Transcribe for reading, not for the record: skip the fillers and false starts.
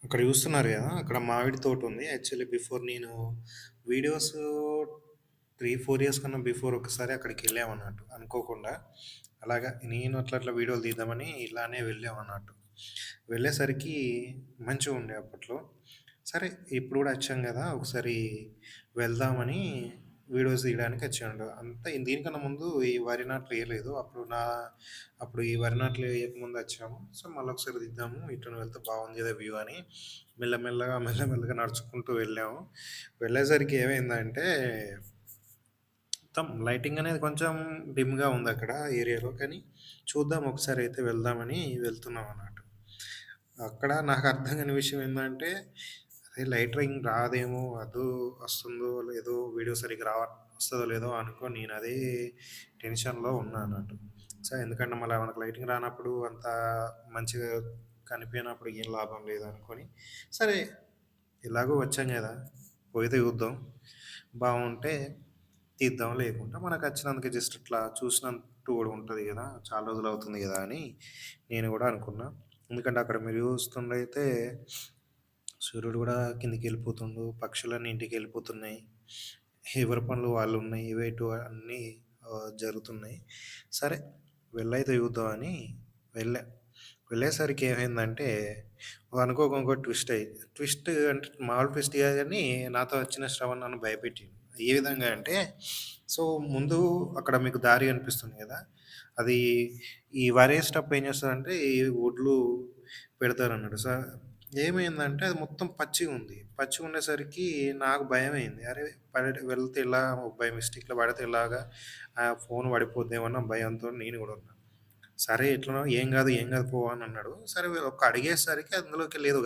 అక్కడ చూస్తున్నారు గదా! అక్కడ మామిడి తోటుంది. యాక్చువల్లీ బిఫోర్ నేను వీడియోస్ 3, 4 ఇయర్స్ కన్నా బిఫోర్ ఒకసారి అక్కడికెళ్ళామన్నట్టు అనుకోకుండా. అలాగా నేను అట్లా వీడియోలు తీద్దామని ఇలానే వెళ్ళామన్నట్టు. వెళ్ళేసరికి మంచిగుండే అప్పట్లో. సరే ఇప్పుడు గూడా వచ్చాం గదా! ఒకసారి వెళ్దామని వీడియోస్ తీయడానికి వచ్చాండు. అంతా దీనికన్నా ముందు ఈ వరి నాట్లు ఎయలేదు. అప్పుడు ఈ వరి నాట్లు ఎయకముందు వచ్చాము. సో, మళ్ళొకసారి తీద్దాము. ఇటు వెళ్తే బాగుంది గదా! వ్యూ అని మెల్లమెల్లగా నడుచుకుంటూ వెళ్ళాము. వెళ్ళేసరికి ఏమైందంటే మొత్తం లైటింగ్ అనేది కొంచెం డిమ్‌గా ఉందక్కడ ఏరియాలో. కానీ చూద్దాం ఒకసారి అయితే వెళ్దామని వెళ్తున్నామన్నట్టు. అక్కడ నాకు అర్థం కాని విషయం ఏందంటే, అరే! లైటింగ్ రాదేమో, వస్తుందో లేదో, వీడియో సరిగ్గా వస్తదో లేదో అనుకోని నేను అదే టెన్షన్‌లో ఉన్నా అన్నట్టు. సో, ఎందుకంటే మళ్ళా మనకు లైటింగ్ రానప్పుడు అంత మంచిగా కనిపియనప్పుడు ఏం లాభం లేదనుకోని, సరే ఎలాగో వచ్చాం గదా! పోయితే చూద్దాం. బావుంటే తీద్దాం. లేకుంటే మనకచ్చినందుకు జస్ట్ ఇట్లా చూసినట్టు గూడా ఉంటది గదా! చాలా రోజులవుతుంది గదా! అని నేను గూడా అనుకున్నా. ఎందుకంటే అక్కడ మీరు చూస్తుండయితే సూర్యుడు గూడా కిందకెళ్ళిపోతుండు. పక్షులన్నీ ఇంటికెళ్ళిపోతున్నాయి. ఎవరి పనులు వాళ్ళున్నాయి. ఇవేటివో అన్నీ జరుగుతున్నాయి. సరే వెళ్ళైతే చూద్దామని వెళ్ళా. వెళ్ళేసరికి ఏమైందంటే అనుకోకుండా ఇంకో ట్విస్ట్ అంటే మామూలు ట్విస్ట్ కాదు గానీ నాతో వచ్చిన శ్రవణ్ నన్ను భయపెట్టిండు. ఏ విధంగా అంటే సో, ముందు అక్కడ మీకు దారి కనిపిస్తుంది గదా! అది ఈ వరేసేటప్పుడు ఏం చేస్తదంటే ఈ ఒడ్లు పెడతారన్నట్టు. ఏమైందంటే అది మొత్తం పచ్చిగుంది. పచ్చిగుండేసరికి నాకు భయమైంది. అరే! వెళ్తే ఎలా బై మిస్టేక్‌లో పడితే ఎలాగా? ఫోన్ పడిపోద్దేమో అన్న భయంతో నేను గూడా ఉన్నా. సరే ఎట్లనో ఏం గాదు పో అని అన్నాడు. సరే ఒక అడుగేసరికి అందులోకెళ్ళి ఏదో